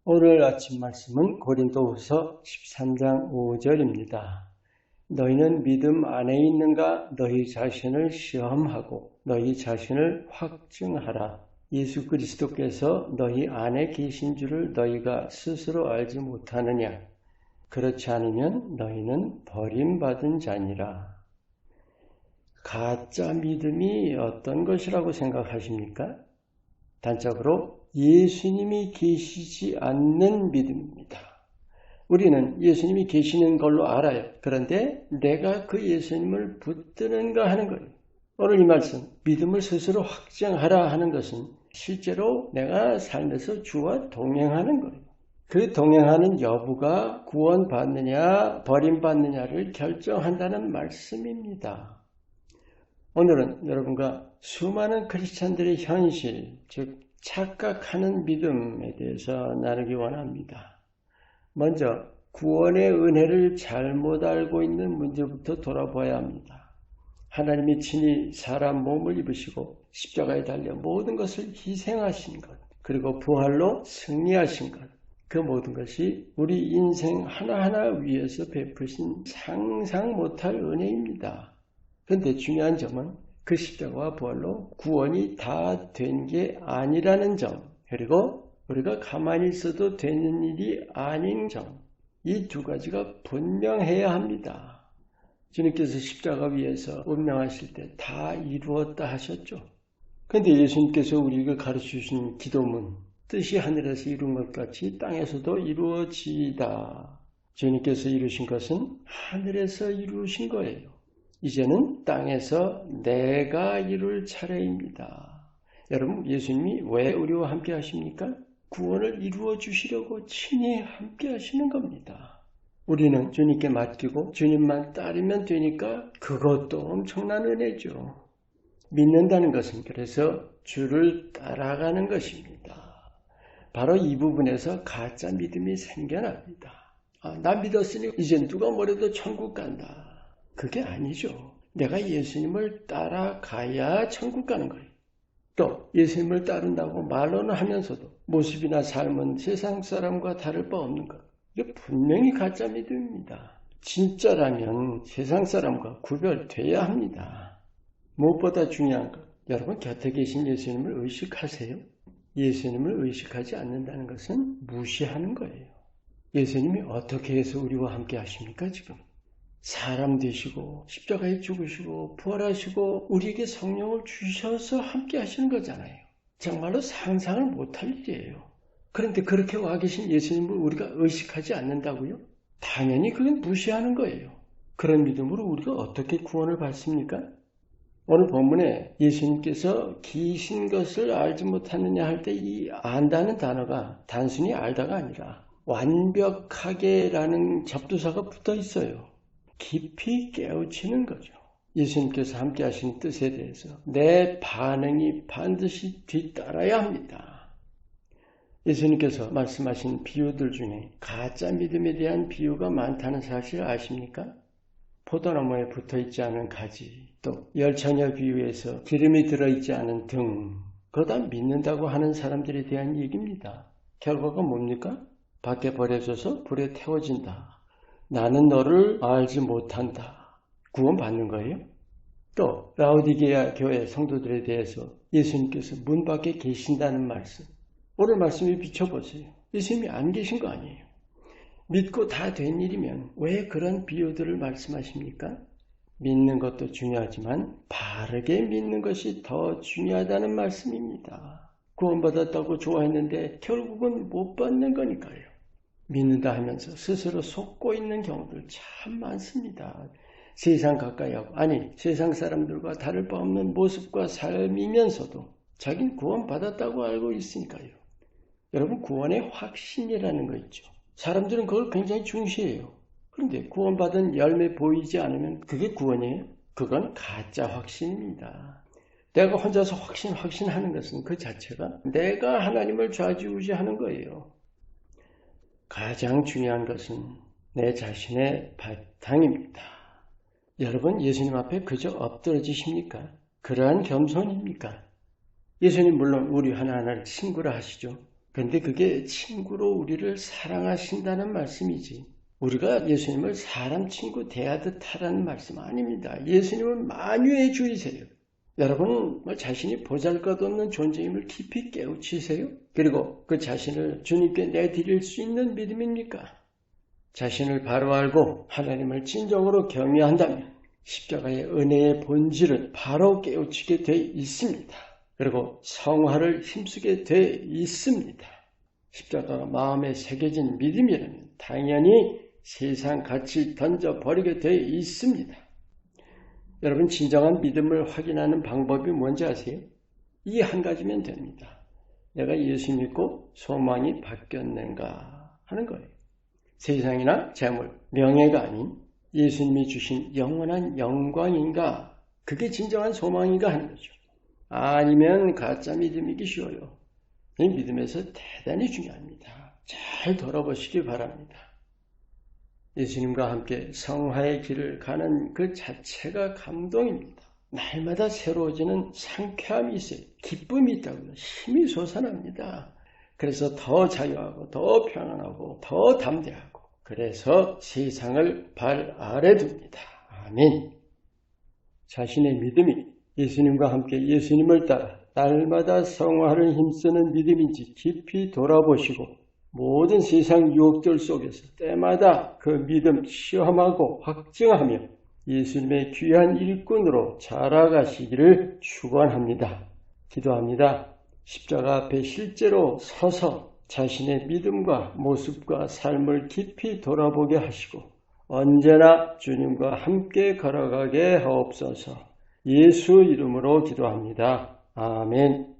오늘 아침 말씀은 고린도후서 13장 5절입니다. 너희는 믿음 안에 있는가? 너희 자신을 시험하고 너희 자신을 확증하라. 예수 그리스도께서 너희 안에 계신 줄을 너희가 스스로 알지 못하느냐? 그렇지 않으면 너희는 버림받은 자니라. 가짜 믿음이 어떤 것이라고 생각하십니까? 단적으로 예수님이 계시지 않는 믿음입니다. 우리는 예수님이 계시는 걸로 알아요. 그런데 내가 그 예수님을 붙드는가 하는 거예요. 오늘 이 말씀, 믿음을 스스로 확증하라 하는 것은 실제로 내가 삶에서 주와 동행하는 거예요. 그 동행하는 여부가 구원받느냐 버림받느냐를 결정한다는 말씀입니다. 오늘은 여러분과 수많은 크리스찬들의 현실, 즉 착각하는 믿음에 대해서 나누기 원합니다. 먼저 구원의 은혜를 잘못 알고 있는 문제부터 돌아봐야 합니다. 하나님이 친히 사람 몸을 입으시고 십자가에 달려 모든 것을 희생하신 것, 그리고 부활로 승리하신 것, 그 모든 것이 우리 인생 하나하나 위에서 베푸신 상상 못할 은혜입니다. 그런데 중요한 점은 그 십자가와 부활로 구원이 다 된 게 아니라는 점, 그리고 우리가 가만히 있어도 되는 일이 아닌 점, 이 두 가지가 분명해야 합니다. 주님께서 십자가 위에서 운명하실 때 다 이루었다 하셨죠. 그런데 예수님께서 우리에게 가르쳐주신 기도문, 뜻이 하늘에서 이룬 것 같이 땅에서도 이루어지이다. 주님께서 이루신 것은 하늘에서 이루신 거예요. 이제는 땅에서 내가 이룰 차례입니다. 여러분, 예수님이 왜 우리와 함께 하십니까? 구원을 이루어 주시려고 친히 함께 하시는 겁니다. 우리는 주님께 맡기고 주님만 따르면 되니까 그것도 엄청난 은혜죠. 믿는다는 것은 그래서 주를 따라가는 것입니다. 바로 이 부분에서 가짜 믿음이 생겨납니다. 나 믿었으니 이제 누가 뭐래도 천국 간다. 그게 아니죠. 내가 예수님을 따라가야 천국 가는 거예요. 또 예수님을 따른다고 말로는 하면서도 모습이나 삶은 세상 사람과 다를 바 없는 것. 이게 분명히 가짜 믿음입니다. 진짜라면 세상 사람과 구별돼야 합니다. 무엇보다 중요한 것, 여러분 곁에 계신 예수님을 의식하세요. 예수님을 의식하지 않는다는 것은 무시하는 거예요. 예수님이 어떻게 해서 우리와 함께 하십니까 지금? 사람 되시고 십자가에 죽으시고 부활하시고 우리에게 성령을 주셔서 함께 하시는 거잖아요. 정말로 상상을 못할 일이에요. 그런데 그렇게 와 계신 예수님을 우리가 의식하지 않는다고요? 당연히 그건 무시하는 거예요. 그런 믿음으로 우리가 어떻게 구원을 받습니까? 오늘 본문에 예수님께서 계신 것을 알지 못하느냐 할 때 이 안다는 단어가 단순히 알다가 아니라 완벽하게라는 접두사가 붙어 있어요. 깊이 깨우치는 거죠. 예수님께서 함께 하신 뜻에 대해서 내 반응이 반드시 뒤따라야 합니다. 예수님께서 말씀하신 비유들 중에 가짜 믿음에 대한 비유가 많다는 사실 아십니까? 포도나무에 붙어있지 않은 가지, 또 열처녀 비유에서 기름이 들어있지 않은 등, 그거 다 믿는다고 하는 사람들에 대한 얘기입니다. 결과가 뭡니까? 밖에 버려져서 불에 태워진다. 나는 너를 알지 못한다. 구원받는 거예요? 또 라오디게아 교회 성도들에 대해서 예수님께서 문 밖에 계신다는 말씀. 오늘 말씀에 비춰보세요. 예수님이 안 계신 거 아니에요. 믿고 다 된 일이면 왜 그런 비유들을 말씀하십니까? 믿는 것도 중요하지만 바르게 믿는 것이 더 중요하다는 말씀입니다. 구원받았다고 좋아했는데 결국은 못 받는 거니까요. 믿는다 하면서 스스로 속고 있는 경우들 참 많습니다. 세상 가까이 하고, 세상 사람들과 다를 바 없는 모습과 삶이면서도 자기는 구원받았다고 알고 있으니까요. 여러분, 구원의 확신이라는 거 있죠. 사람들은 그걸 굉장히 중시해요. 그런데 구원받은 열매 보이지 않으면 그게 구원이에요? 그건 가짜 확신입니다. 내가 혼자서 확신하는 것은 그 자체가 내가 하나님을 좌지우지하는 거예요. 가장 중요한 것은 내 자신의 바탕입니다. 여러분, 예수님 앞에 그저 엎드러지십니까? 그러한 겸손입니까? 예수님 물론 우리 하나하나를 친구라 하시죠. 그런데 그게 친구로 우리를 사랑하신다는 말씀이지 우리가 예수님을 사람 친구 대하듯 하라는 말씀 아닙니다. 예수님은 만유의 주이세요. 여러분 자신이 보잘것없는 존재임을 깊이 깨우치세요? 그리고 그 자신을 주님께 내드릴 수 있는 믿음입니까? 자신을 바로 알고 하나님을 진정으로 경외한다면 십자가의 은혜의 본질을 바로 깨우치게 돼 있습니다. 그리고 성화를 힘쓰게 돼 있습니다. 십자가가 마음에 새겨진 믿음이라면 당연히 세상 가치 던져버리게 돼 있습니다. 여러분 진정한 믿음을 확인하는 방법이 뭔지 아세요? 이 한 가지면 됩니다. 내가 예수 믿고 소망이 바뀌었는가 하는 거예요. 세상이나 재물, 명예가 아닌 예수님이 주신 영원한 영광인가? 그게 진정한 소망인가 하는 거죠. 아니면 가짜 믿음이기 쉬워요. 이 믿음에서 대단히 중요합니다. 잘 돌아보시기 바랍니다. 예수님과 함께 성화의 길을 가는 그 자체가 감동입니다. 날마다 새로워지는 상쾌함이 있어요. 기쁨이 있다고요. 힘이 솟아납니다. 그래서 더 자유하고 더 평안하고 더 담대하고 그래서 세상을 발 아래 둡니다. 아멘. 자신의 믿음이 예수님과 함께 예수님을 따라 날마다 성화를 힘쓰는 믿음인지 깊이 돌아보시고 모든 세상 유혹들 속에서 때마다 그 믿음 시험하고 확증하며 예수님의 귀한 일꾼으로 자라가시기를 축원합니다. 기도합니다. 십자가 앞에 실제로 서서 자신의 믿음과 모습과 삶을 깊이 돌아보게 하시고 언제나 주님과 함께 걸어가게 하옵소서. 예수 이름으로 기도합니다. 아멘.